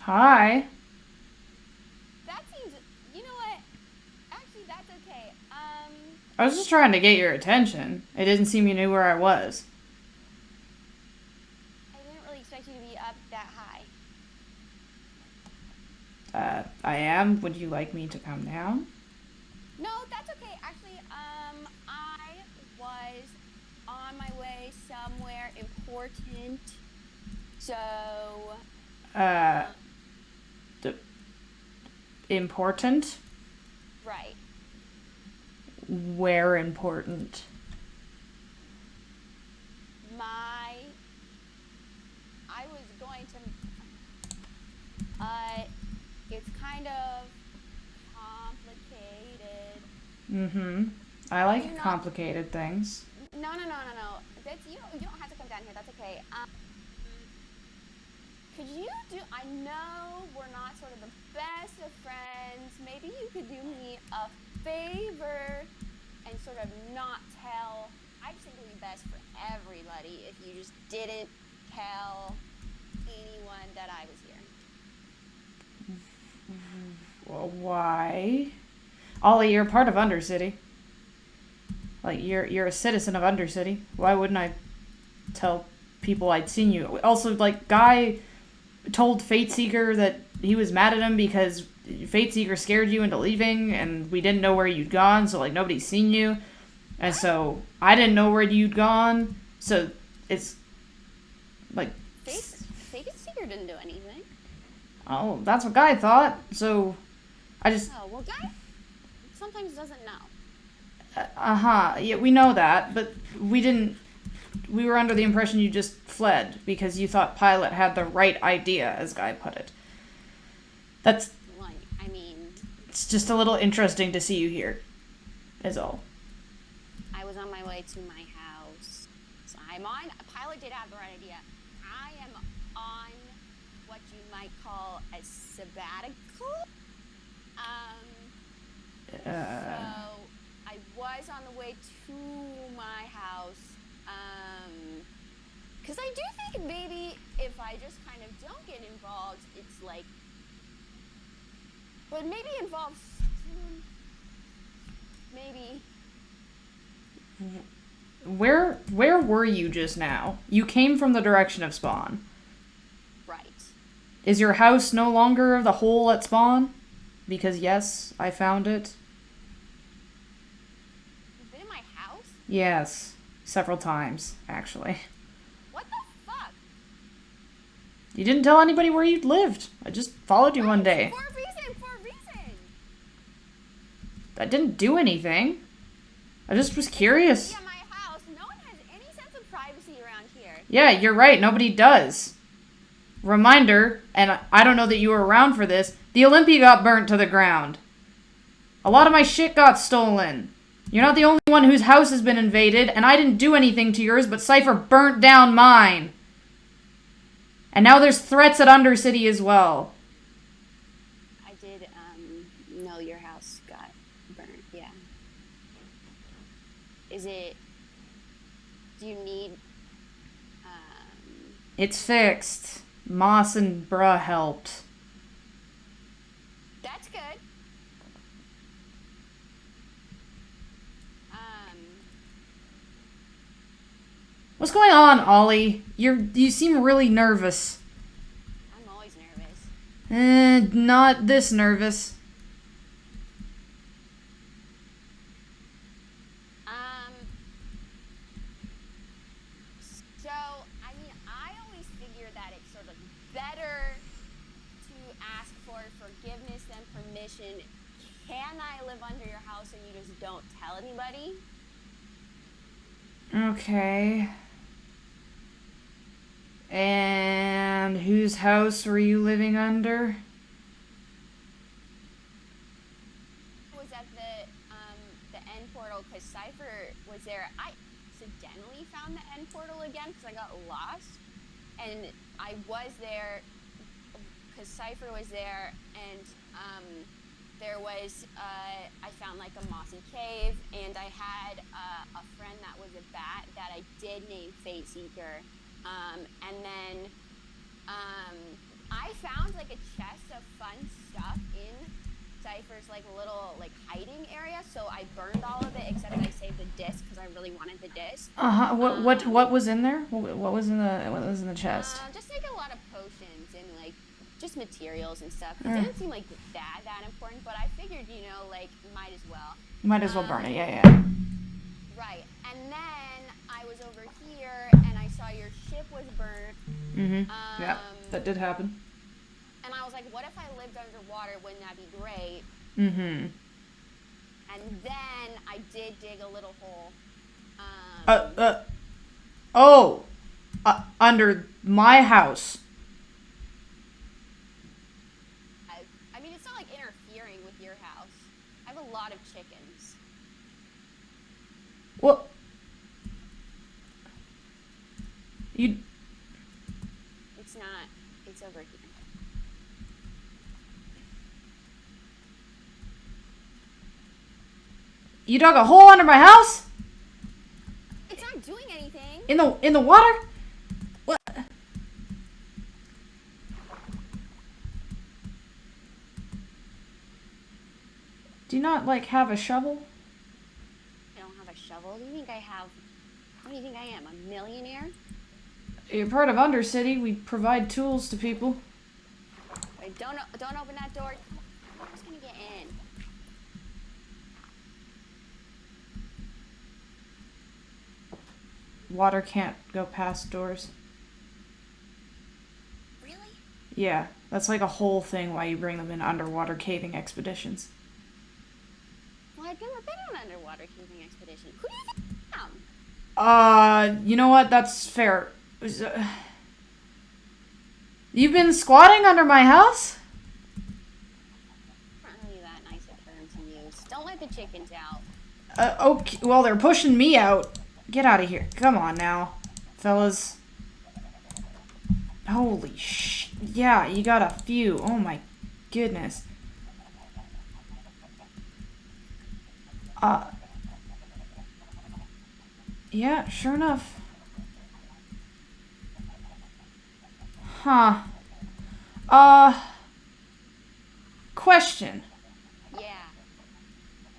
Hi. That seems. You know what? Actually, that's okay. I was just trying to get your attention. It didn't seem you knew where I was. I didn't really expect you to be up that high. I am. Would you like me to come down? No, that's okay. Actually, I was on my way somewhere important. So, Uh, uh, d- important? right. Where important? My. I was going to. It's kind of complicated. Mm-hmm. I Are you like not? complicated things. No. That's you don't have to come down here. That's okay. Could you do? I know we're not sort of the best of friends. Maybe you could do me a favor and sort of not tell. I just think it would be best for everybody if you just didn't tell anyone that I was here. Well, why? Ollie, you're part of Undercity. Like you're a citizen of Undercity. Why wouldn't I tell people I'd seen you? Also, like Guy told Fateseeker that he was mad at him because Fateseeker scared you into leaving, and we didn't know where you'd gone, so like nobody's seen you, and What? so I didn't know where you'd gone. So it's like, Fake Seeker didn't do anything. oh, that's what Guy thought. So I just, Oh well, guy sometimes doesn't know. yeah, we know that, but we didn't. We were under the impression you just fled because you thought Pilot had the right idea, as Guy put it. That's Like, I mean, It's just a little interesting to see you here, is all. I was on my way to my house. So I'm on. Pilot did have the right idea. I am on what you might call a sabbatical. Um, Uh, so I was on the way to my house. Because I do think maybe if I just kind of don't get involved, it's like. But maybe involves. Maybe. where were you just now? You came from the direction of spawn. Right. Is your house no longer the hole at spawn? Because yes, I found it. You've been in my house? Yes, several times, actually. What the fuck? You didn't tell anybody where you'd lived. I just followed you one Right, day. for a reason, for a reason. I didn't do anything. I just was curious. Yeah, my house. No one has any sense of privacy around here. Yeah, you're right. Nobody does. Reminder, and I don't know that you were around for this, the Olympia got burnt to the ground. A lot of my shit got stolen. You're not the only one whose house has been invaded, and I didn't do anything to yours, but Cypher burnt down mine. And now there's threats at Undercity as well. I did, know your house got burnt, yeah. Is it... Do you need, It's fixed. Moss and Bruh helped. That's good. What's going on, Ollie? You seem really nervous. I'm always nervous. Not this nervous. Um, so, I mean, I always figure that it's sort of better to ask for forgiveness than permission. Can I live under your house and you just don't tell anybody? Okay. And whose house were you living under? I was at the end portal because Cypher was there. I accidentally found the end portal again because I got lost. And I was there because Cypher was there, and there was, I found like a mossy cave, and I had a friend that was a bat that I did name Fate Seeker. And then I found like a chest of fun stuff in Cypher's like little like hiding area, so I burned all of it except I saved the disc because I really wanted the disc. What was in there? What was in the chest? Just like a lot of potions and like just materials and stuff. It didn't seem like that important, but I figured, you know, like might as well. Might as well burn it. Yeah. Right, and then I was over here and I saw your ship was burnt. Yeah, that did happen. And I was like, what if I lived underwater? Wouldn't that be great? And then I did dig a little hole. Under my house. I mean, it's not like interfering with your house. I have a lot of chickens. Well, It's not. It's over here. You dug a hole under my house? It's not doing anything. In the water? What? Do you not like have a shovel? I don't have a shovel. Do you think I have? What do you think I am? A millionaire? You're part of Undercity. We provide tools to people. Wait, don't open that door. I'm just gonna get in. Water can't go past doors. Really? Yeah, that's like a whole thing why you bring them in underwater caving expeditions. Well, I've never been on an underwater caving expedition. Who do you think I am? You know what? That's fair. You've been squatting under my house? Not really that nice a term to use. Don't let the chickens out. Okay. Well, they're pushing me out. Get out of here. Come on now, fellas. Holy yeah, you got a few. Oh my goodness. Yeah, sure enough. Huh. Question. Yeah.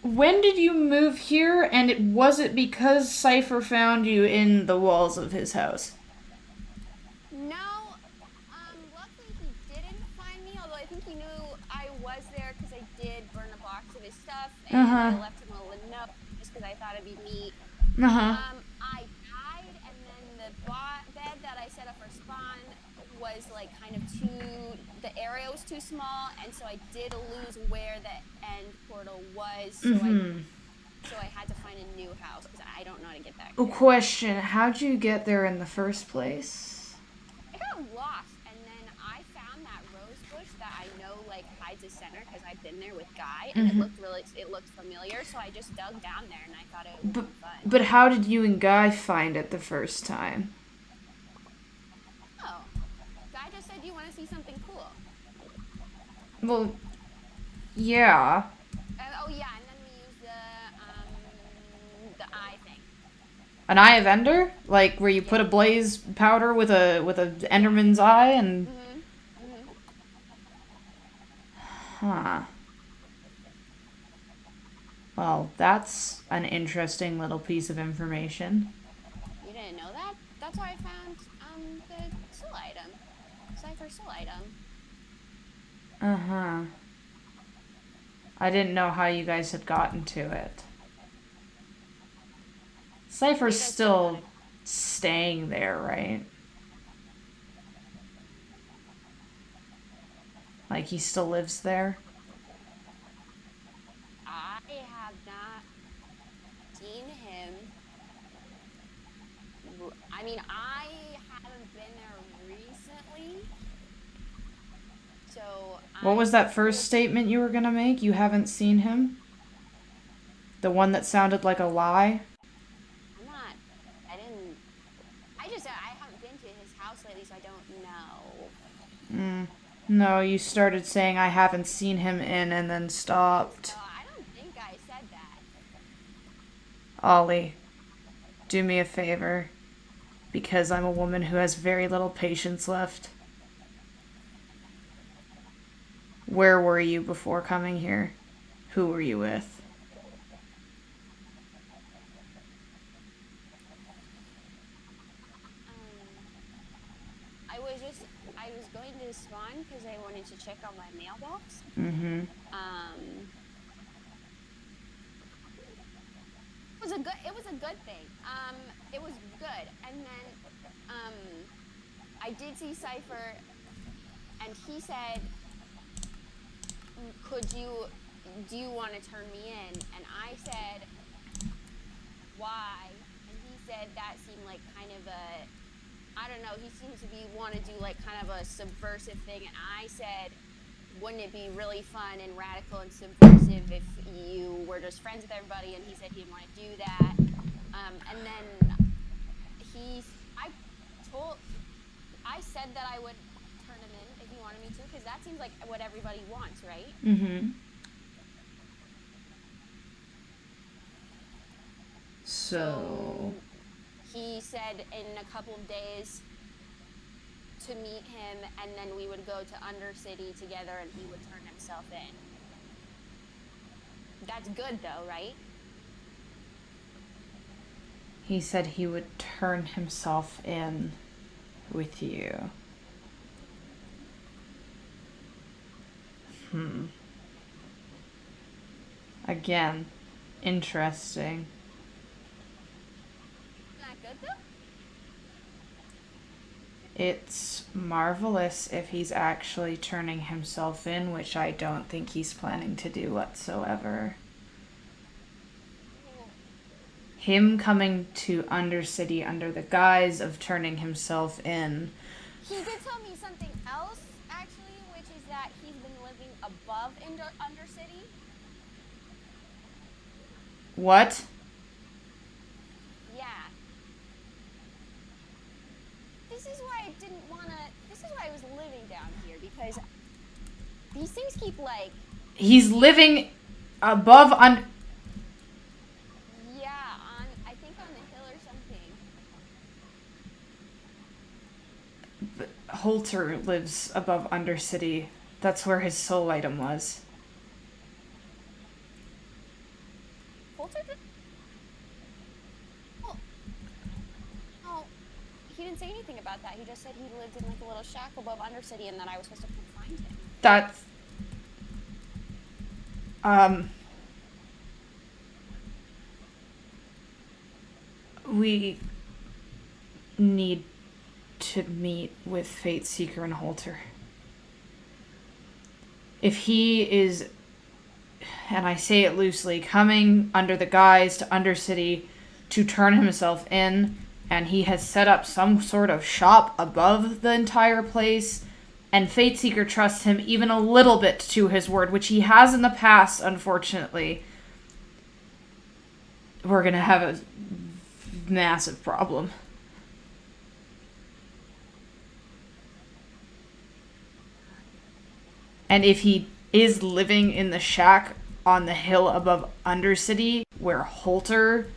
When did you move here, and was it because Cypher found you in the walls of his house? No. Luckily he didn't find me, although I think he knew I was there because I did burn a box of his stuff, and I left him a little note just because I thought it'd be neat. I died, and then the bed that I set up for spawn was like kind of the area was too small, and so I did lose where the end portal was, so I had to find a new house because I don't know how to get back there. Question, how'd you get there in the first place? I got lost, and then I found that rose bush that I know like hides a center because I've been there with Guy, and it looked familiar, so I just dug down there, and I thought it would be fun. But how did you and Guy find it the first time? Oh, Guy just said, "Do you want to see something cool?" Well, yeah. Oh yeah, and then we used the eye thing. An eye of Ender, like where you put a blaze powder with a Enderman's eye and. Huh. Well, that's an interesting little piece of information. You didn't know that? That's how I found the soul item. Cypher soul item. I didn't know how you guys had gotten to it. Cypher's still staying there, right? Like he still lives there? I have not seen him. I mean, I haven't been there recently. So What was that first statement you were gonna make? You haven't seen him? The one that sounded like a lie? I haven't been to his house lately, so I don't know. No, you started saying I haven't seen him in and then stopped. No, I don't think I said that. Ollie, do me a favor. Because I'm a woman who has very little patience left. Where were you before coming here? Who were you with? I was going to spawn because I wanted to check on my mailbox. Mm-hmm. It was a good thing. It was good. And then, I did see Cypher, and he said, do you want to turn me in? And I said, why? And he said that seemed like kind of I don't know, he seems to want to do like kind of a subversive thing. And I said, wouldn't it be really fun and radical and subversive if you were just friends with everybody? And he said he didn't want to do that. And then I said that I would turn him in if he wanted me to, because that seems like what everybody wants, right? Mm-hmm. So he said in a couple of days to meet him, and then we would go to Undercity together and he would turn himself in. That's good though, right? he said he would turn himself in with you. Again, interesting. Not good though? It's marvelous if he's actually turning himself in, which I don't think he's planning to do whatsoever. Him coming to Undercity under the guise of turning himself in. He did tell me something else, actually, which is that he's been living above Undercity. What? Yeah. This is why I was living down here, because these things keep like... He's living above Yeah, I think on the hill or something. Holter lives above Undercity. That's where his soul item was. Holter did? Well, oh, he didn't say anything about that. He just said he lived in like a little shack above Undercity and that I was supposed to come find him. That's... We need to meet with Fate Seeker and Holter. If he is, and I say it loosely, coming under the guise to Undercity to turn himself in, and he has set up some sort of shop above the entire place, and Fate Seeker trusts him even a little bit to his word, which he has in the past, unfortunately, we're gonna have a massive problem. And if he is living in the shack on the hill above Undercity, where Holter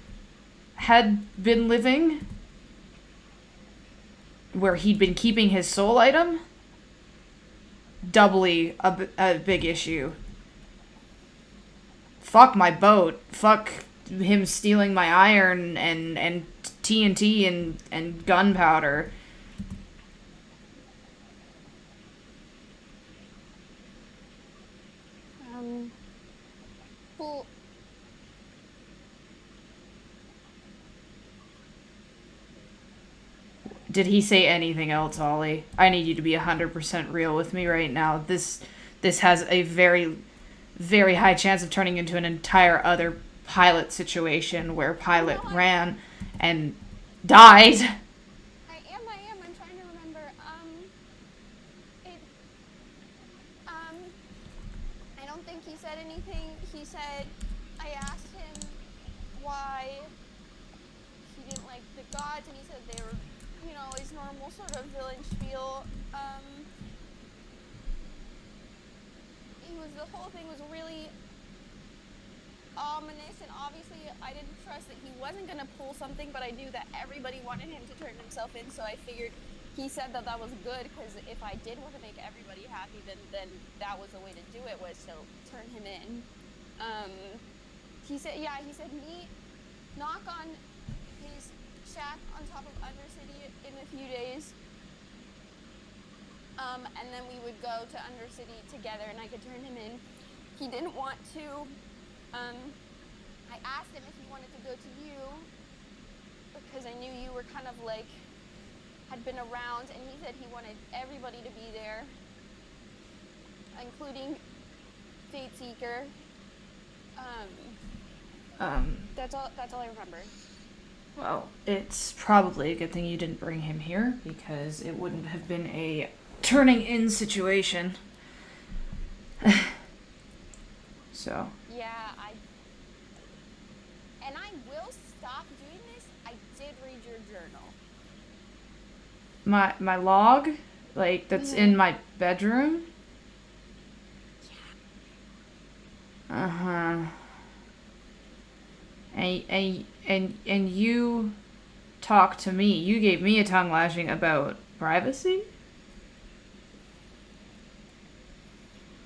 had been living, where he'd been keeping his soul item, doubly a big issue. Fuck my boat. Fuck him stealing my iron and TNT and gunpowder. Well, Did he say anything else, Ollie? I need you to be 100% real with me right now. This has a very, very high chance of turning into an entire other Pilot situation where Pilot ran and died. I am. I'm trying to remember. I don't think he said anything. He said, I asked him why he didn't like the gods, and he said they were, his normal sort of villain spiel. The whole thing was really ominous, and obviously I didn't trust that he wasn't going to pull something, but I knew that everybody wanted him to turn himself in, so I figured he said that was good because if I did want to make everybody happy, then that was the way to do it, was to turn him in. He said knock on his shack on top of Undercity in a few days. And then we would go to Undercity together and I could turn him in. He didn't want to. I asked him if he wanted to go to you because I knew you were kind of like, had been around, and he said he wanted everybody to be there, including Fate Seeker. That's all I remember. Well, it's probably a good thing you didn't bring him here, because it wouldn't have been a turning in situation. So. Yeah, I will stop doing this. I did read your journal. My log? Like, that's in my bedroom? Yeah. Uh-huh. And you talked to me. You gave me a tongue lashing about privacy?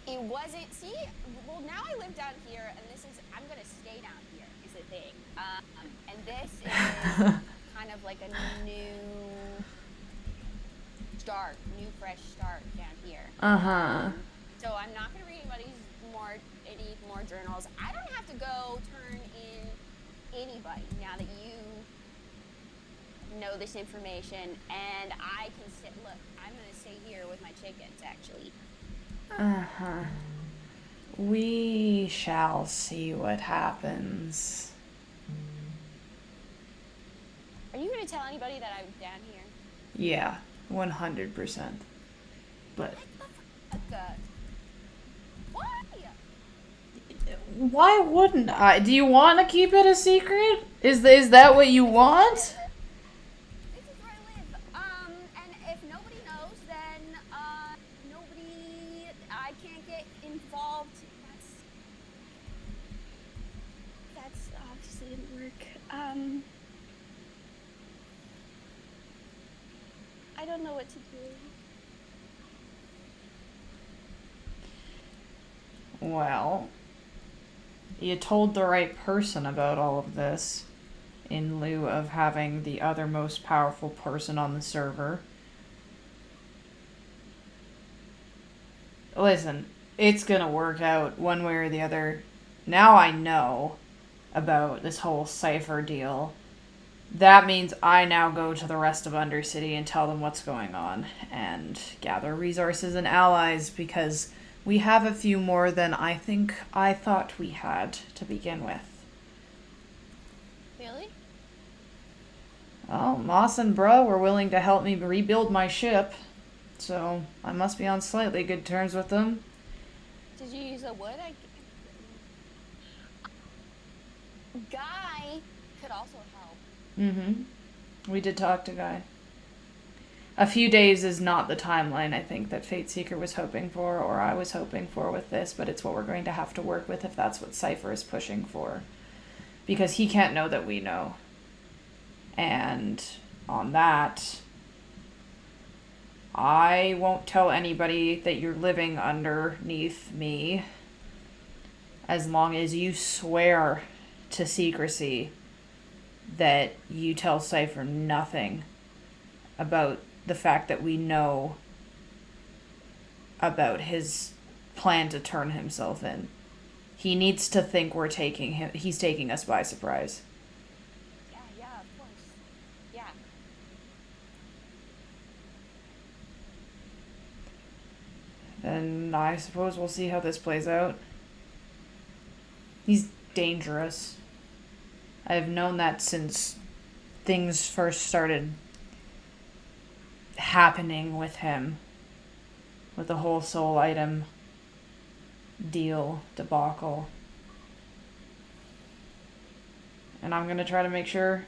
It wasn't. See, well, now I live down here, and I'm gonna stay down here. Is the thing. And this is kind of like a new fresh start down here. So I'm not gonna read any more journals. I don't have to go turn in anybody now that you know this information, and I can sit. Look, I'm gonna stay here with my chickens, actually. We shall see what happens. Are you gonna tell anybody that I'm down here? Yeah, 100%. But why wouldn't I? Do you want to keep it a secret? Is that what you want? This is where I live. And if nobody knows, then I can't get involved. That's obviously didn't work. I don't know what to do. Well, you told the right person about all of this, in lieu of having the other most powerful person on the server. Listen, it's gonna work out one way or the other. Now I know about this whole cipher deal. That means I now go to the rest of Undercity and tell them what's going on, and gather resources and allies, because we have a few more than I thought we had to begin with. Really? Well, Moss and Bruh were willing to help me rebuild my ship, so I must be on slightly good terms with them. Did you use the wood? Guy could also help. We did talk to Guy. A few days is not the timeline I think that Fate Seeker was hoping for, or I was hoping for with this, but it's what we're going to have to work with if that's what Cypher is pushing for. Because he can't know that we know. And on that, I won't tell anybody that you're living underneath me as long as you swear to secrecy that you tell Cypher nothing about the fact that we know about his plan to turn himself in. He needs to think he's taking us by surprise. Yeah, of course. Yeah. And I suppose we'll see how this plays out. He's dangerous. I've known that since things first started happening with him. With the whole soul item debacle. And I'm going to try to make sure...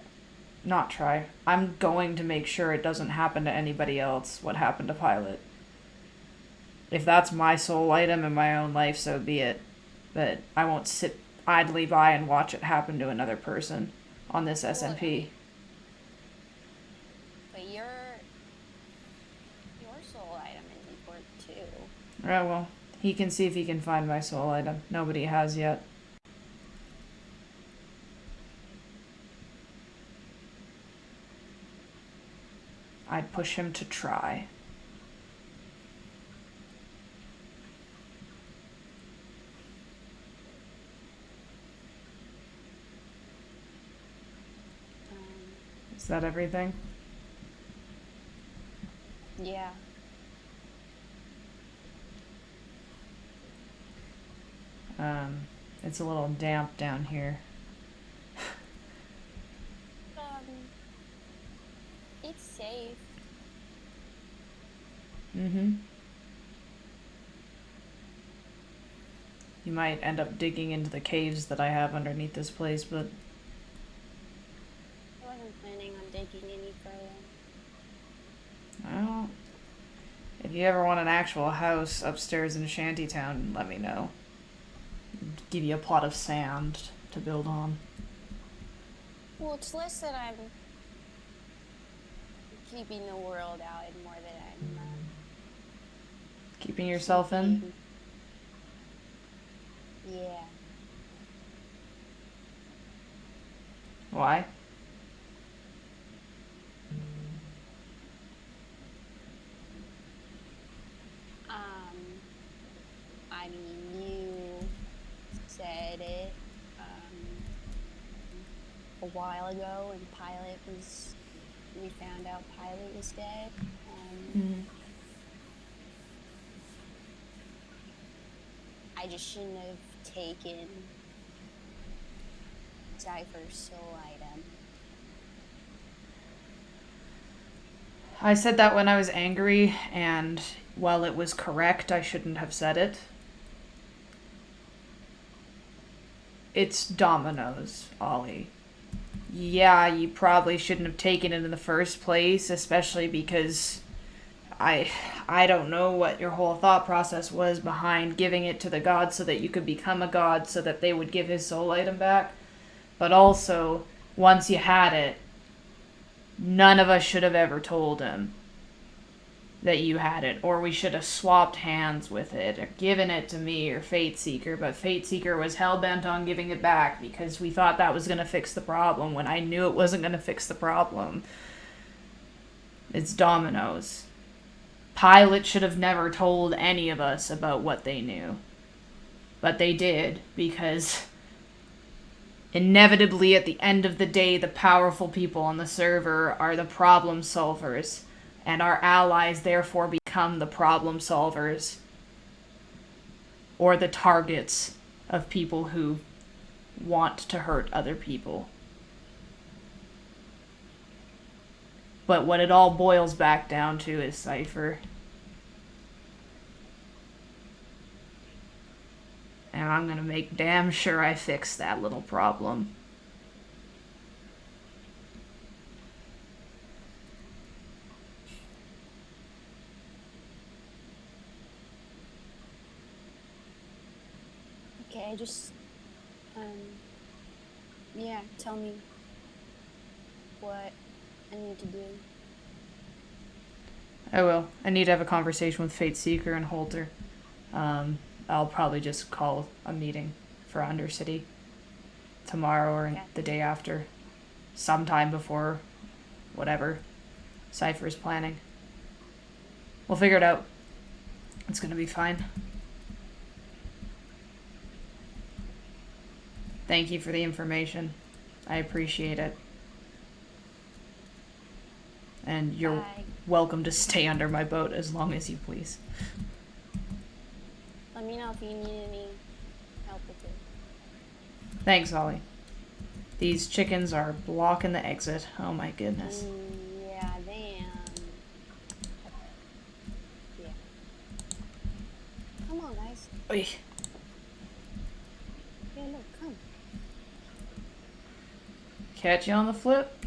I'm going to make sure it doesn't happen to anybody else what happened to Pilot. If that's my soul item in my own life, so be it. But I won't sit idly by and watch it happen to another person on this SMP. But Right, well, he can see if he can find my soul item. Nobody has yet. I'd push him to try. Is that everything? Yeah. It's a little damp down here. It's safe. Mm-hmm. You might end up digging into the caves that I have underneath this place, but... I wasn't planning on digging any further. Well, if you ever want an actual house upstairs in Shantytown, let me know. Give you a plot of sand to build on. Well, it's less that I'm keeping the world out and more that I'm Keeping yourself in? Yeah. Why? I mean, you said it a while ago when we found out Pilot was dead. I just shouldn't have taken Cypher's soul item. I said that when I was angry, and while it was correct, I shouldn't have said it. It's dominoes, Ollie. Yeah, you probably shouldn't have taken it in the first place, especially because I don't know what your whole thought process was behind giving it to the god so that you could become a god so that they would give his soul item back. But also, once you had it, none of us should have ever told him that you had it, or we should have swapped hands with it, or given it to me or Fate Seeker, but Fate Seeker was hell-bent on giving it back because we thought that was going to fix the problem when I knew it wasn't going to fix the problem. It's dominoes. Pilot should have never told any of us about what they knew. But they did, because inevitably at the end of the day, the powerful people on the server are the problem solvers, and our allies therefore become the problem solvers, or the targets of people who want to hurt other people. But what it all boils back down to is Cypher. And I'm gonna make damn sure I fix that little problem. Okay, yeah, tell me what I need to do. I will. I need to have a conversation with Fate Seeker and Holter. I'll probably just call a meeting for Undercity tomorrow or the day after. Sometime before whatever Cypher's planning. We'll figure it out. It's gonna be fine. Thank you for the information. I appreciate it. And you're welcome to stay under my boat as long as you please. Let me know if you need any help with it. Thanks, Ollie. These chickens are blocking the exit. Oh my goodness. Yeah, damn. Yeah. Come on, guys. Oy. Yeah, look, come. Catch you on the flip.